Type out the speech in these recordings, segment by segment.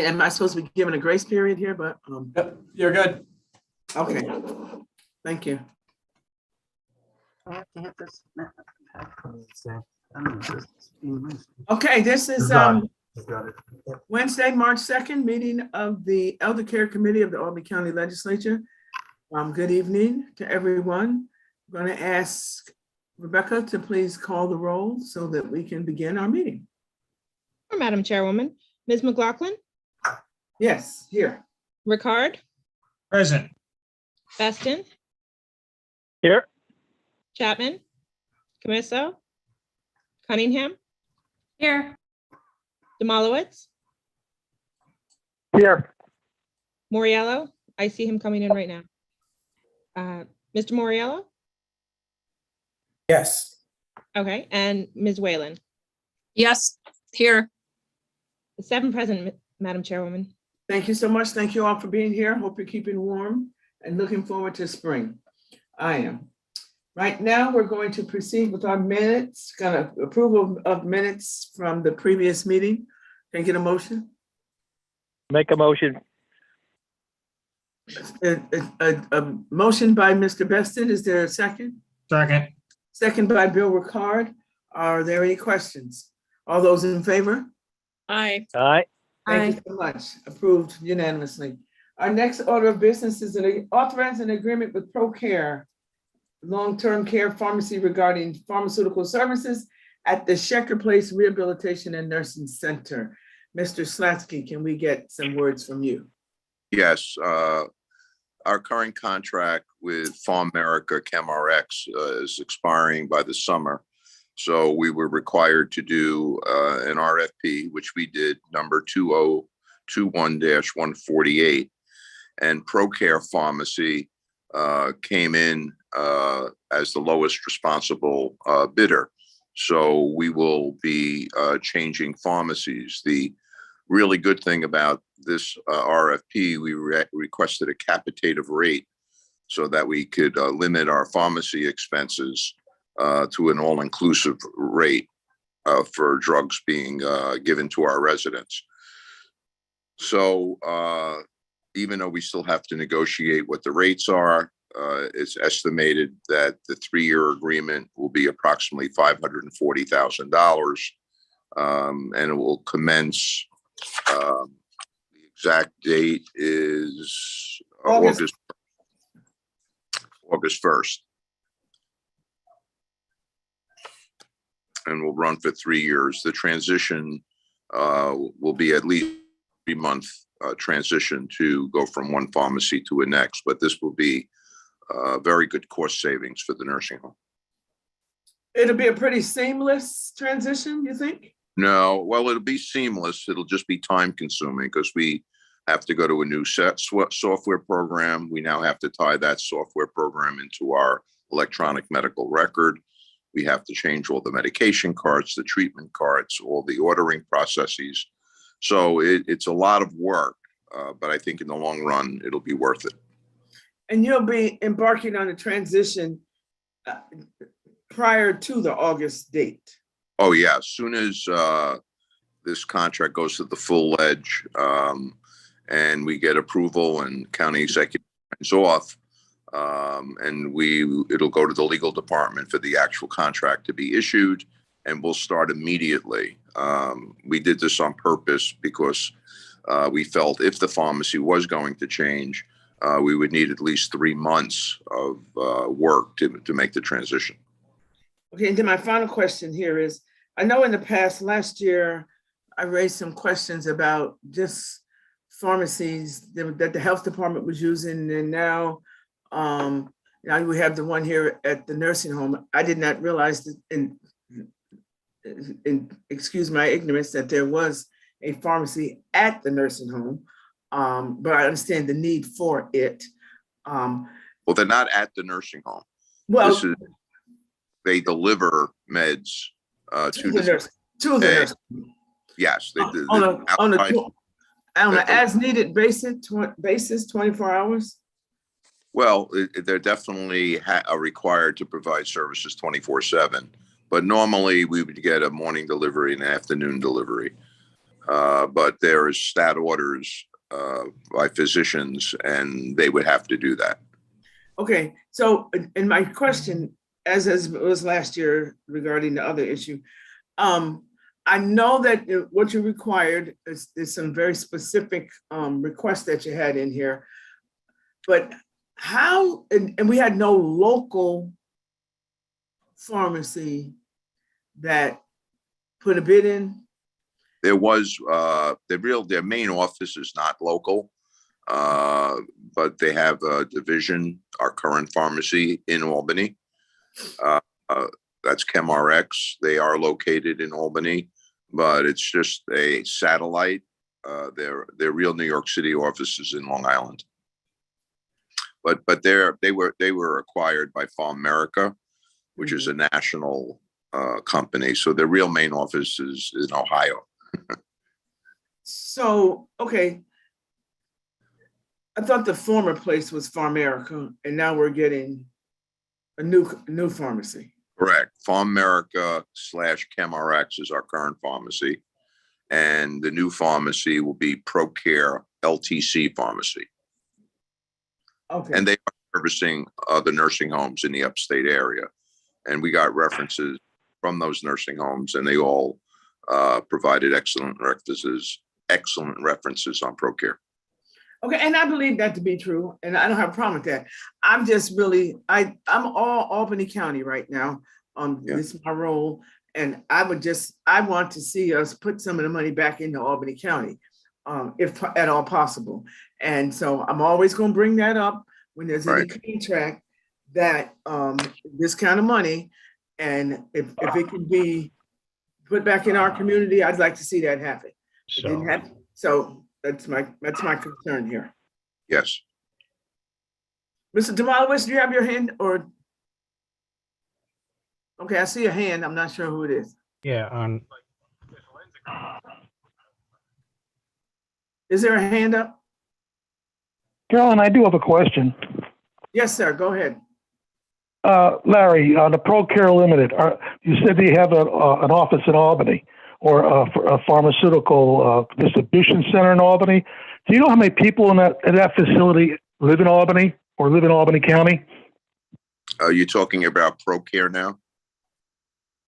Am I supposed to be given a grace period here? But Yep, you're good. okay, thank you. I have to hit this. Okay, this is Got it. Wednesday, March 2nd, meeting of the Elder Care Committee of the Albany County Legislature. Good evening to everyone. I'm going to ask Rebecca to please call the roll so that we can begin our meeting. Madam Chairwoman, Ms. McLaughlin, Yes, here. Ricard, Present. Beston, Here. Chapman, Camiso, Cunningham, Here. Demalowitz, Here. Moriello. I see him coming in right now. Mr. Moriello? Yes. Okay, and Ms. Whalen. Yes, here. 7 present, Madam Chairwoman. Thank you so much. Thank you all for being here. Hope you're keeping warm and looking forward to spring. I am. Right now, we're going to proceed with our minutes, approval of minutes from the previous meeting. Can I get a motion? Make a motion. A motion by Mr. Beston. Is there a second? Second. Second by Bill Ricard. Are there any questions? All those in favor? Aye. Aye. Thank you so much. Approved unanimously. Our next order of business is authorizing an agreement with ProCare long-term care pharmacy regarding pharmaceutical services at the Schecter Place Rehabilitation and Nursing Center. Mr. Slatsky, can we get some words from you? Yes, our current contract with PharmAmerica ChemRx is expiring by the summer. So we were required to do an RFP, which we did, number 2021-148. And ProCare Pharmacy came in as the lowest responsible bidder. So we will be changing pharmacies. The really good thing about this RFP, we requested a capitative rate so that we could limit our pharmacy expenses to an all-inclusive rate for drugs being given to our residents. So even though we still have to negotiate what the rates are, it's estimated that the 3-year agreement will be approximately $540,000, and it will commence. The exact date is August 1st, and will run for 3 years. The transition will be at least 3-month transition to go from one pharmacy to a next, but this will be very good cost savings for the nursing home. It'll be a pretty seamless transition, you think? No, well, it'll be seamless. It'll just be time consuming because we have to go to a new software program. We now have to tie that software program into our electronic medical record. We have to change all the medication cards, the treatment cards, all the ordering processes. So it's a lot of work, but I think in the long run, it'll be worth it. And you'll be embarking on a transition prior to the August date. Oh, yeah. As soon as this contract goes to the full edge and we get approval and county executive signs off, and it'll go to the legal department for the actual contract to be issued, and we'll start immediately. We did this on purpose because we felt if the pharmacy was going to change, we would need at least 3 months of work to make the transition. Okay, and then my final question here is, I know in the past, last year, I raised some questions about just pharmacies that the health department was using, and now we have the one here at the nursing home. I did not realize that, excuse my ignorance, that there was a pharmacy at the nursing home, but I understand the need for it. Well, they're not at the nursing home. Well, they deliver meds to the nurse. To the nurse. Yes, they do. On an as-needed basis, 24 hours? Well, they're definitely are required to provide services 24/7, but normally we would get a morning delivery and an afternoon delivery. But there is stat orders by physicians, and they would have to do that. Okay, so, and my question, as was last year regarding the other issue, I know that what you required is some very specific requests that you had in here, but how, and we had no local pharmacy that put a bid in? There was their main office is not local, but they have a division, our current pharmacy in Albany. That's ChemRx. They are located in Albany, but it's just a satellite. Their real New York City office is in Long Island. But they were acquired by PharmAmerica, which is a national company. So their real main office is in Ohio. So, okay. I thought the former place was PharmAmerica, and now we're getting a new pharmacy. Correct. PharmAmerica / ChemRx is our current pharmacy. And the new pharmacy will be ProCare LTC Pharmacy. Okay. And they are servicing the nursing homes in the upstate area. And we got references from those nursing homes, and they all provided excellent references on ProCare. Okay, and I believe that to be true, and I don't have a problem with that. I'm just really, I'm all Albany County right now. This is my role, and I want to see us put some of the money back into Albany County, if at all possible. And so I'm always going to bring that up when there's any contract that this kind of money, and if it can be put back in our community, I'd like to see that happen. It didn't happen. So that's my concern here. Yes. Mr. Demalowitz, do you have your hand or? Okay, I see a hand. I'm not sure who it is. Yeah, Is there a hand up? Carolyn, I do have a question. Yes, sir. Go ahead. Larry, the ProCare Limited, you said they have an office in Albany or a pharmaceutical distribution center in Albany. Do you know how many people in that facility live in Albany or live in Albany County? Are you talking about ProCare now?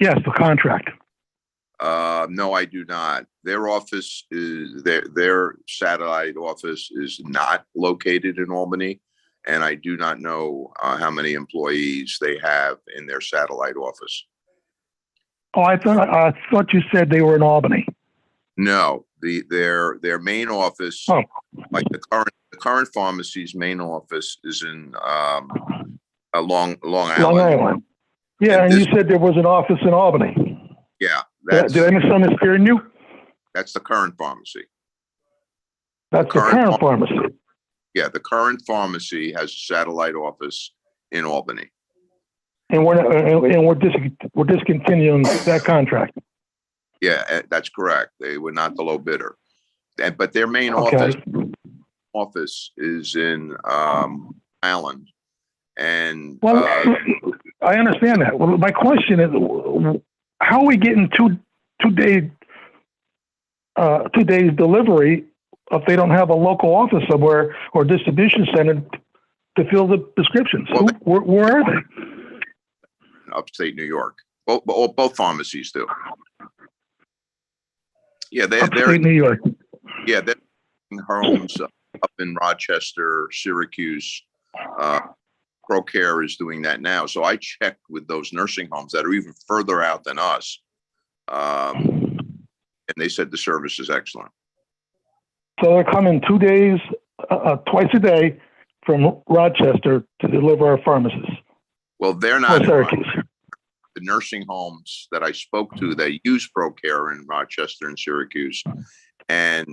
Yes, the contract. No, I do not. Their office is their satellite office is not located in Albany, and I do not know how many employees they have in their satellite office. Oh, I thought you said they were in Albany. No, their main office, like the current pharmacy's main office, is in Long Island. Long Island. Yeah, and you said there was an office in Albany. Yeah, did I misunderstand you? That's the current pharmacy. That's the current pharmacy. Yeah, the current pharmacy has a satellite office in Albany. And we're discontinuing that contract. Yeah, that's correct. They were not the low bidder, but their main office is in Island. And I understand that. Well, my question is, how are we getting two days delivery if they don't have a local office somewhere or distribution center to fill the prescriptions? Well, where are they? Upstate New York. Both pharmacies do. Yeah, they're New York. Yeah, they're in homes up in Rochester, Syracuse. ProCare is doing that now. So I checked with those nursing homes that are even further out than us. And they said the service is excellent. So they're coming 2 days, twice a day from Rochester to deliver our pharmacists. Well, they're not in Syracuse. The nursing homes that I spoke to that use ProCare in Rochester and Syracuse, and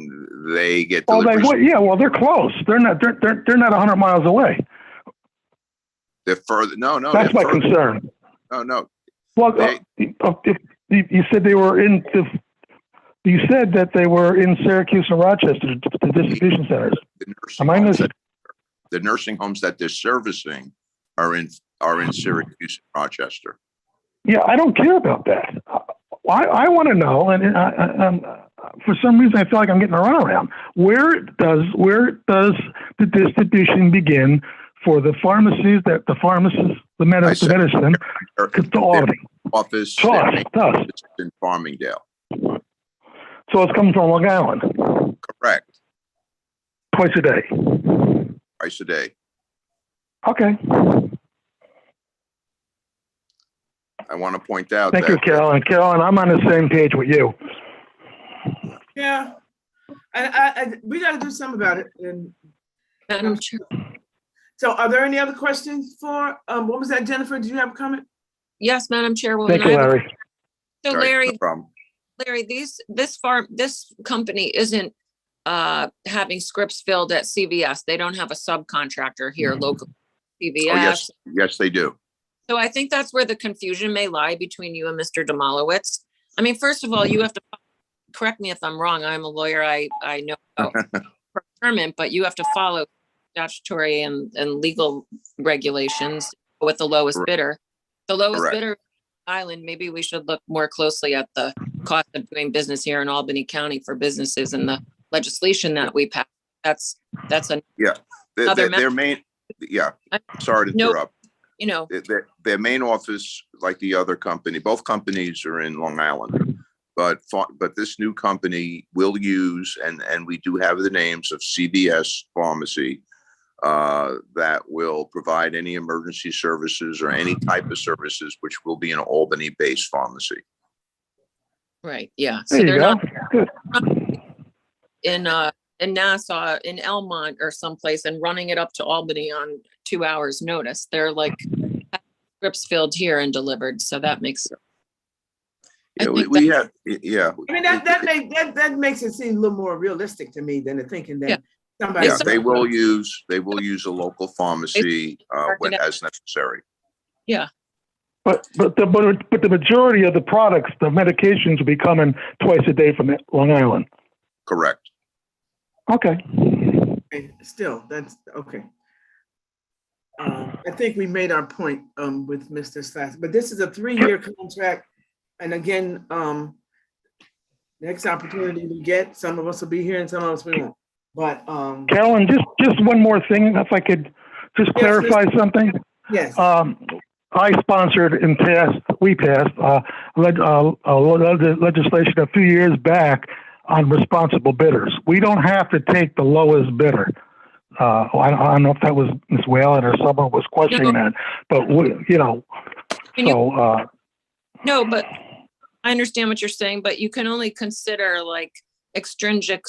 they get deliveries. They're close. They're not 100 miles away. They're further. No, that's my concern. No. Well, if you said they were in you said that they were in Syracuse and Rochester, the distribution centers. Am I missing? The nursing homes that they're servicing are in Syracuse and Rochester. Yeah, I don't care about that. I want to know, and for some reason, I feel like I'm getting a runaround. Where does the distribution begin for the pharmacies that the pharmacists, the said- medicine to Albany? Office To us, that to us. makes it in Farmingdale. So it's coming from Long Island Correct. twice a day. Twice a day. Okay. I want to point out Thank that. you, Carolyn. Carolyn, I'm on the same page with you. Yeah. And we gotta do something about it. And Madam Chair. so are there any other questions for, what was that, Jennifer? Did you have a comment? Yes, Madam Chairwoman. Thank you, I have a- Larry. So All right, Larry, no problem. this company isn't having scripts filled at CVS. They don't have a subcontractor here locally. Oh, yes, CVS. yes, they do. So I think that's where the confusion may lie between you and Mr. Demalowitz. I mean, first of all, you have to, correct me if I'm wrong. I'm a lawyer. I know about procurement, but you have to follow statutory and legal regulations with the lowest Correct. bidder. The lowest Correct. bidder island, maybe we should look more closely at the cost of doing business here in Albany County for businesses and the legislation that we passed. That's a, Other Their main, sorry to No. interrupt. you know, Their main office, like the other company, both companies are in Long Island. But this new company will use, and we do have the names of CVS Pharmacy, that will provide any emergency services or any type of services, which will be an Albany-based pharmacy. right, yeah. There So you they're go. not Good. in Nassau, in Elmont or someplace and running it up to Albany on 2 hours notice. They're like scripts filled here and delivered. So that makes I Yeah, think we have, yeah. I mean, that makes it seem a little more realistic to me than the thinking Yeah. that somebody. Yeah, they will use a local pharmacy when as necessary. But the majority of the products, the medications will be coming twice a day from Long Island. Correct. Okay. Okay, still, that's okay. I think we made our point with Mr. Slass, but this is a 3-year contract. And again, next opportunity we get, some of us will be here and some of us we won't. But Carolyn, just one more thing, if I could just Yes, clarify something. yes, I sponsored and we passed legislation a few years back on responsible bidders. We don't have to take the lowest bidder. I don't know if that was Ms. Whalen or someone was questioning that, but no, but I understand what you're saying, but you can only consider like extrinsic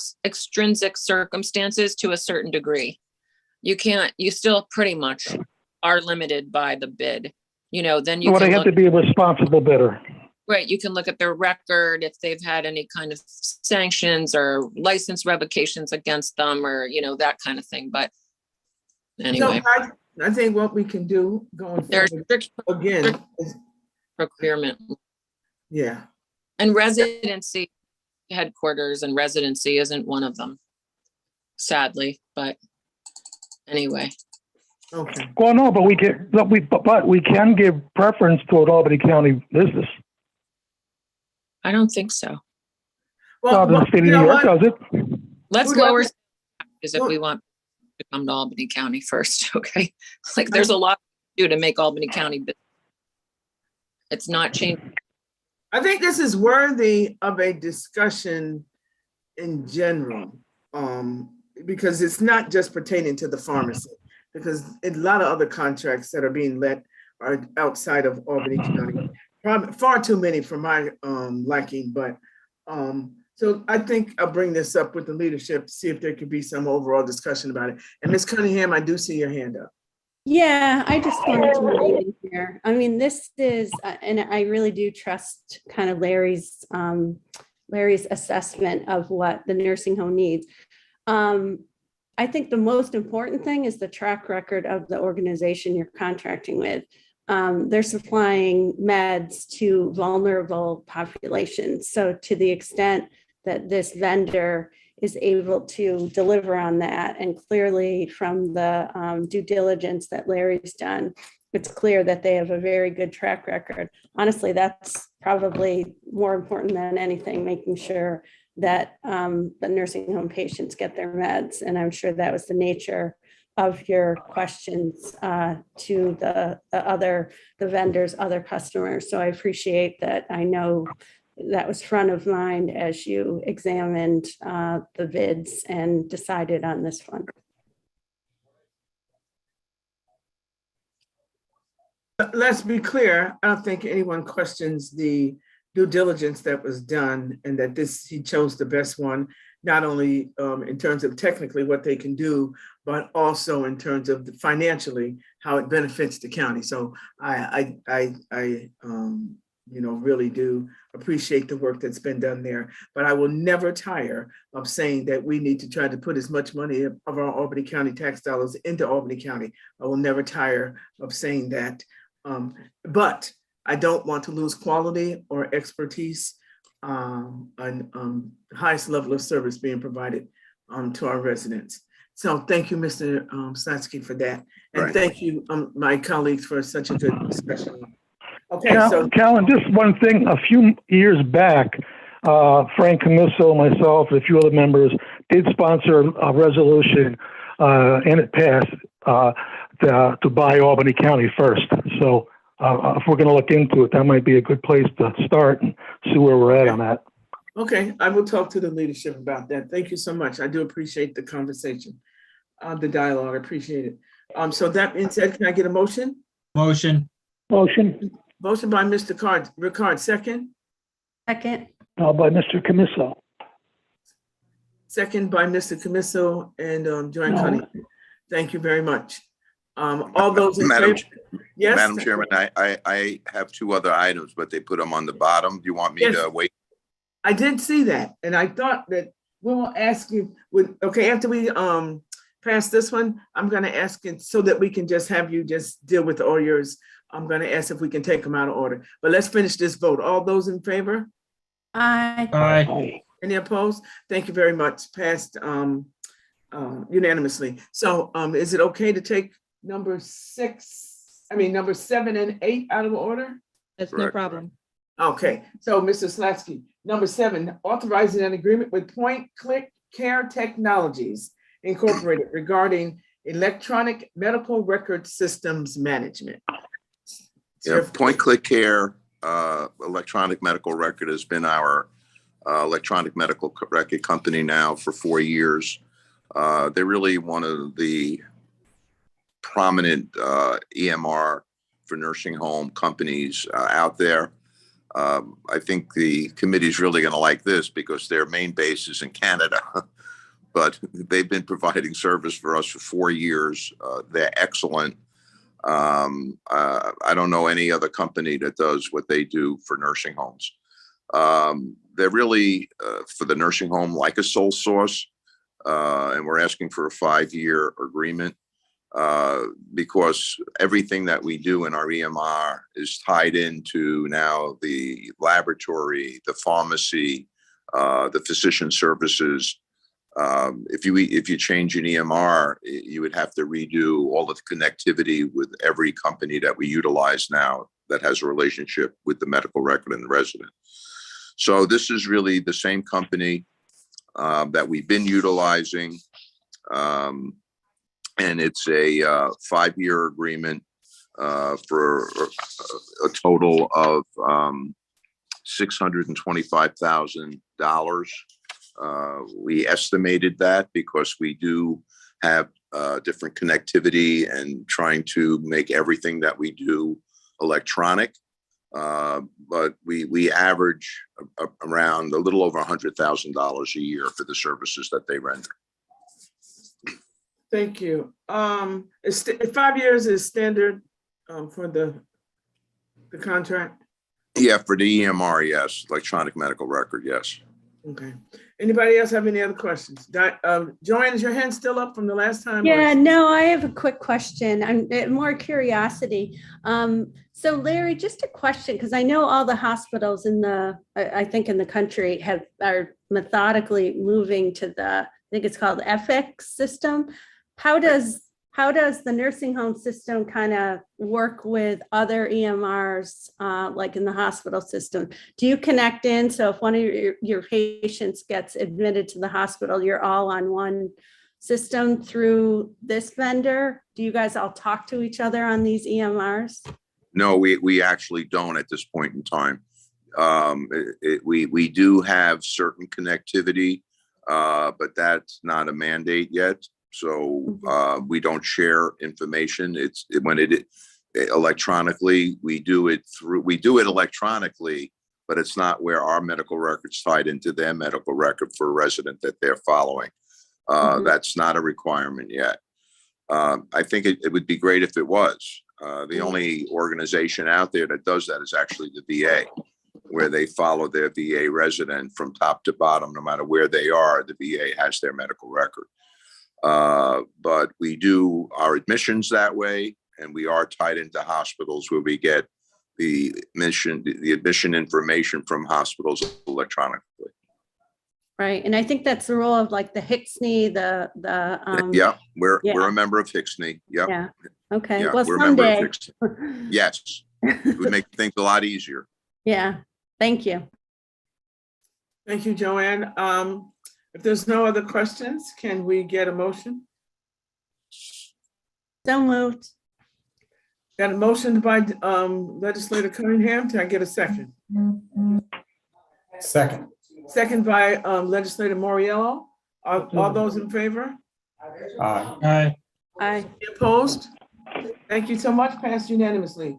circumstances to a certain degree. You still pretty much are limited by the bid. Then you they can have to be a responsible bidder. right, you can look at their record, if they've had any kind of sanctions or license revocations against them or, that kind of thing. But so anyway, I think what we can do going there's forward, strict again, is, procurement yeah, and residency headquarters and residency isn't one of them, sadly, but anyway. okay. Well, no, but we can give preference to an Albany County business. I don't think so. Well, the state of you New know York what? does it. Let's Who does lower it? taxes if we want to come to Albany County first, okay? Like, there's a lot to do to make Albany County business. It's not changing. I think this is worthy of a discussion in general, because it's not just pertaining to the pharmacy, because a lot of other contracts that are being let are outside of Albany County. Probably far too many for my liking, but so I think I'll bring this up with the leadership to see if there could be some overall discussion about it. And Ms. Cunningham, I do see your hand up. Yeah, I just wanted to weigh in here. I mean, this is, and I really do trust kind of Larry's assessment of what the nursing home needs. I think the most important thing is the track record of the organization you're contracting with. They're supplying meds to vulnerable populations. So to the extent that this vendor is able to deliver on that, and clearly from the due diligence that Larry's done, it's clear that they have a very good track record. Honestly, that's probably more important than anything, making sure that the nursing home patients get their meds. And I'm sure that was the nature of your questions to the vendors, other customers. So I appreciate that. I know that was front of mind as you examined the bids and decided on this one. Let's be clear, I don't think anyone questions the due diligence that was done and that he chose the best one, not only in terms of technically what they can do, but also in terms of financially, how it benefits the county. So I really do appreciate the work that's been done there, but I will never tire of saying that we need to try to put as much money of our Albany County tax dollars into Albany County. I will never tire of saying that. But I don't want to lose quality or expertise and the highest level of service being provided to our residents. So thank you, Mr. Slatsky, for that. And Right. thank you, my colleagues, for such a good discussion. Okay, so Callan, just one thing. A few years back, Frank Camisso, myself, and a few other members did sponsor a resolution, and it passed to buy Albany County first. So if we're going to look into it, that might be a good place to start and see where we're at on that. okay, I will talk to the leadership about that. Thank you so much. I do appreciate the conversation, the dialogue. I appreciate it. So that being said, can I get a motion? Motion. Motion Motion by Mr. Ricard, second. Second. by Mr. Camisso. Second by Mr. Camisso and Joanne Cunningham. Thank you very much. All those in Madam favor? Yes. Madam Chairman, I have two other items, but they put them on the bottom. Do you want me Yes. to wait? I did see that, and I thought that we will ask you, okay, after we pass this one, I'm gonna ask it so that we can just have you just deal with all yours. I'm gonna ask if we can take them out of order, but let's finish this vote. All those in favor? Aye. Aye. Any opposed? Thank you very much. Passed unanimously. So is it okay to take number 7 and 8 out of order? That's no Correct. problem. Okay, so Mr. Slatsky, number 7, authorizing an agreement with Point Click Care Technologies Incorporated regarding electronic medical record systems management. Yeah, Point Click Care, electronic medical record has been our electronic medical record company now for 4 years. They're really one of the prominent EMR for nursing home companies out there. I think the committee is really going to like this because their main base is in Canada, but they've been providing service for us for 4 years. They're excellent. I don't know any other company that does what they do for nursing homes. They're really for the nursing home like a sole source, and we're asking for a 5-year agreement because everything that we do in our EMR is tied into now the laboratory, the pharmacy, the physician services. If you change an EMR, you would have to redo all of the connectivity with every company that we utilize now that has a relationship with the medical record and the resident. So this is really the same company that we've been utilizing. And it's a 5-year agreement for a total of $625,000. We estimated that because we do have different connectivity and trying to make everything that we do electronic. But we average around a little over $100,000 a year for the services that they render. Thank you. 5 years is standard for the contract? Yeah, for the EMR, yes. Electronic medical record, yes. Okay. Anybody else have any other questions? Joanne, is your hand still up from the last time? Yeah, no, I have a quick question. I'm more curiosity. So Larry, just a question, because I know all the hospitals I think in the country are methodically moving to I think it's called Epic system. How does how does the nursing home system kind of work with other EMRs, like in the hospital system? Do you connect in? So if one of your patients gets admitted to the hospital, you're all on one system through this vendor? Do you guys all talk to each other on these EMRs? No, we actually don't at this point in time. We do have certain connectivity, but that's not a mandate yet. So we don't share information. It's when it electronically, we do it electronically, but it's not where our medical record's tied into their medical record for a resident that they're following. That's not a requirement yet. I think it would be great if it was. The only organization out there that does that is actually the VA, where they follow their VA resident from top to bottom, no matter where they are. The VA has their medical record. But we do our admissions that way, and we are tied into hospitals where we get the admission information from hospitals electronically. Right, and I think that's the role of like the HICSNY, Yeah, we're yeah. a member of HICSNY. Yep. Yeah, okay, Yeah, well, we're a member of someday. HICSNY. Yes, it would make things a lot easier. Yeah, thank you. Thank you, Joanne. If there's no other questions, can we get a motion? So moved. Got a motion by Legislator Cunningham. Can I get a second? Second. Second by Legislator Moriello. All those in favor? Aye. Aye. Any opposed? Thank you so much. Passed unanimously.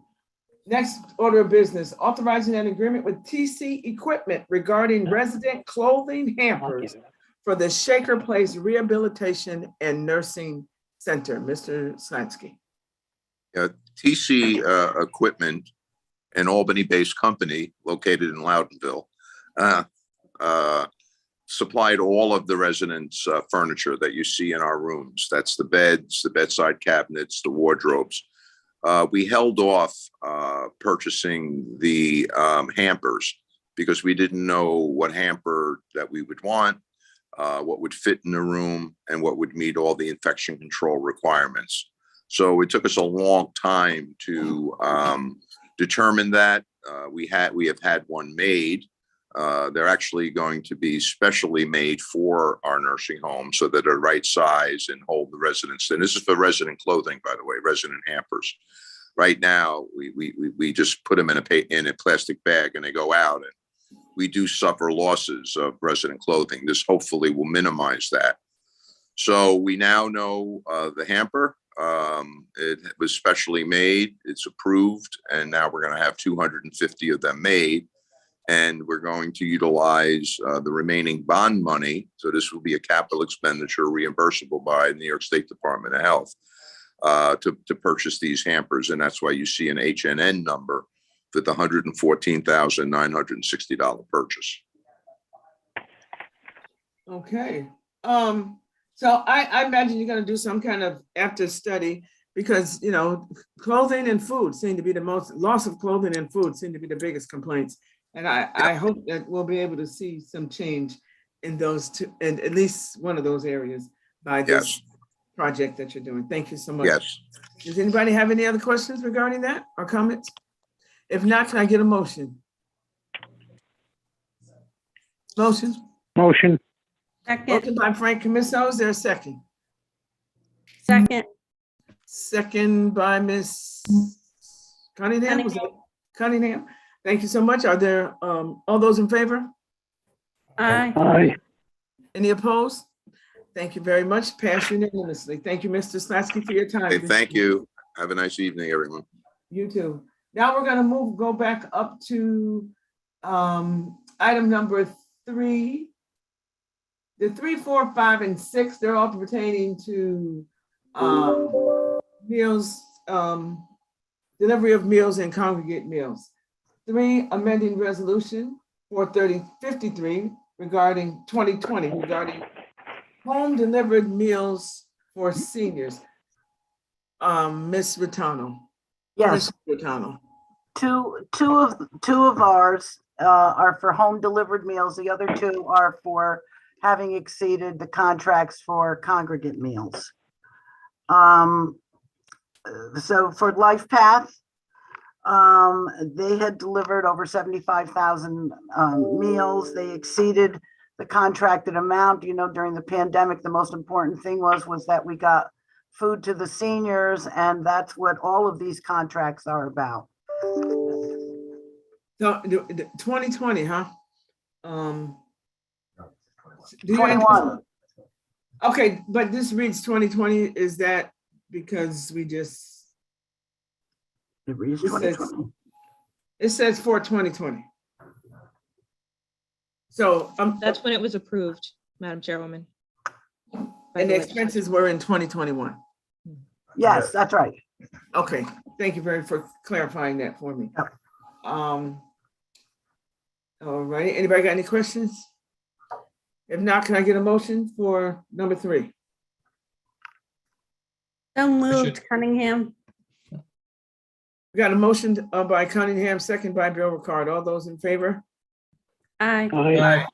Next order of business, authorizing an agreement with TC Equipment regarding resident clothing hampers for the Schecter Place Rehabilitation and Nursing Center. Mr. Slansky. TC Equipment, an Albany-based company located in Loudonville, supplied all of the residents' furniture that you see in our rooms. That's the beds, the bedside cabinets, the wardrobes. We held off purchasing the hampers because we didn't know what hamper that we would want, what would fit in the room, and what would meet all the infection control requirements. So it took us a long time to determine that. We have had one made. They're actually going to be specially made for our nursing home so that they're the right size and hold the residents. And this is for resident clothing, by the way, resident hampers. Right now, we just put them in a plastic bag and they go out, and we do suffer losses of resident clothing. This hopefully will minimize that. So we now know the hamper. It was specially made, it's approved, and now we're going to have 250 of them made. And we're going to utilize the remaining bond money. So this will be a capital expenditure reimbursable by the New York State Department of Health to purchase these hampers. And that's why you see an HNN number for the $114,960 purchase. Okay. So I imagine you're going to do some kind of after study because, you know, clothing and food seem to be the most, loss of clothing and food seem to be the biggest complaints. And I hope that we'll be able to see some change in those two, in at least one of those areas by this project that you're doing. Thank you so much. Yes. Does anybody have any other questions regarding that or comments? If not, can I get a motion? Motion? Motion. Second, Motion by Frank Camiso. Is there a second? second, Second by Ms. Cunningham. Was that Cunningham? Thank you so much. Are there all those in favor? aye. Aye. Any opposed? Thank you very much. Passed unanimously. Thank you, Mr. Slatsky, for your time. Okay, thank you. Have a nice evening, everyone. You too. Now we're going to go back up to item number 3. The 3, 4, 5, and 6, they're all pertaining to meals, delivery of meals and congregate meals. 3, amending resolution 43053 regarding 2020 regarding home delivered meals for seniors. Ms. Rattano. Yes, Ms. Rattano. two of ours are for home delivered meals. The other 2 are for having exceeded the contracts for congregate meals. So for Life Path, they had delivered over 75,000 meals. They exceeded the contracted amount. You know, during the pandemic, the most important thing was that we got food to the seniors, and that's what all of these contracts are about. So, 2020, huh? Do you 21. Okay, but this reads 2020, is that because we just, It reads it says, 2020. it says for 2020. So, That's when it was approved, Madam Chairwoman. by and the the legislature. expenses were in 2021. Yes, that's right. Okay, thank you for clarifying that for me. Yep. All right, anybody got any questions? If not, can I get a motion for number 3? So moved, Cunningham. We got a motion by Cunningham, second by Bill Ricard. All those in favor? Aye. Aye.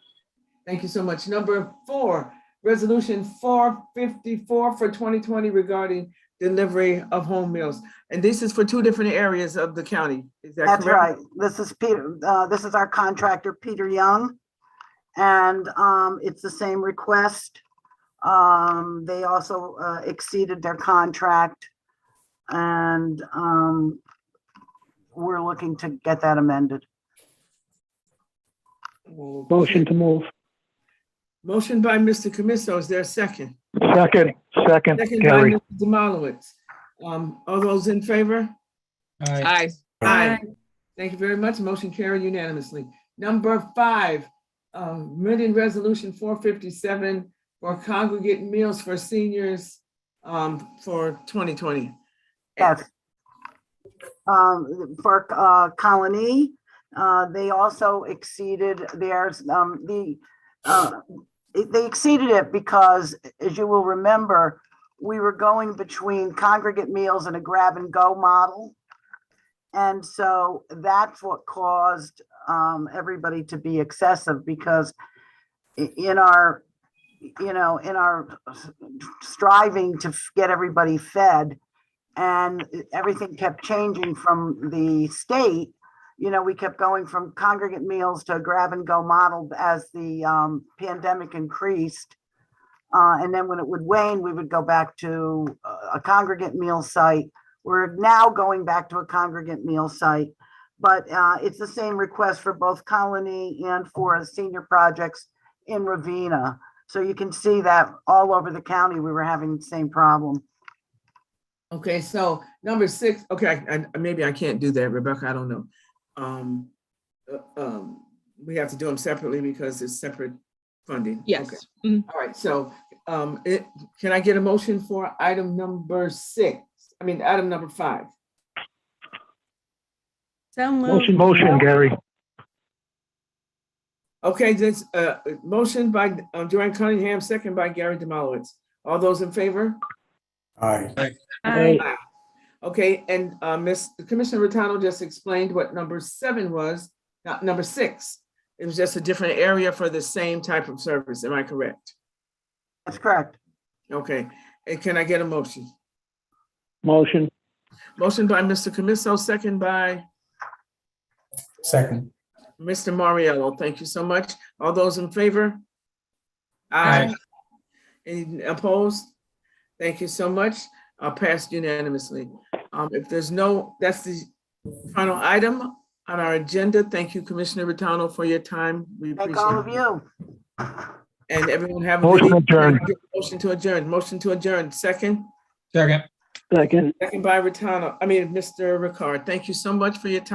Thank you so much. Number 4, resolution 454 for 2020 regarding delivery of home meals. And this is for 2 different areas of the county. Is that That's correct? right. This is Peter, this is our contractor, Peter Young. And it's the same request. They also exceeded their contract. And we're looking to get that amended. Motion to move. Motion by Mr. Camiso. Is there a second? Second, Second by Gary. Mr. Demolowitz. All those in favor? Aye. Aye. Thank you very much. Motion carried unanimously. Number 5, amending resolution 457 for congregate meals for seniors for 2020. Yes. For Colony, they also exceeded theirs. They exceeded it because, as you will remember, we were going between congregate meals and a grab and go model. And so that's what caused everybody to be excessive, because in our, in our striving to get everybody fed, and everything kept changing from the state, we kept going from congregate meals to a grab and go model as the pandemic increased. And then when it would wane, we would go back to a congregate meal site. We're now going back to a congregate meal site, but it's the same request for both Colony and for senior projects in Ravenna. So you can see that all over the county, we were having the same problem. Okay, so number 6, okay, maybe I can't do that, Rebecca, I don't know. We have to do them separately because it's separate funding. Yes. Okay. Mhm. All right, so can I get a motion for item number 6? I mean, item number 5. So moved. Motion, Gary. Okay, this motion by Joanne Cunningham, second by Gary Demolowitz. All those in favor? Aye. Aye. Okay, and Commissioner Rattano just explained what number 7 was, not number 6. It was just a different area for the same type of service. Am I correct? That's correct. Okay, and can I get a motion? Motion. Motion by Mr. Camiso, second by Second. Mr. Mariello. Thank you so much. All those in favor? Aye. Any opposed? Thank you so much. Passed unanimously. If there's no, that's the final item on our agenda. Thank you, Commissioner Rattano, for your time. We Thank all of appreciate it. you. And everyone have a good Motion evening. adjourned. Motion to adjourn. Motion to adjourn. Second. Second. Second. Second by Mr. Ricard. Thank you so much for your time.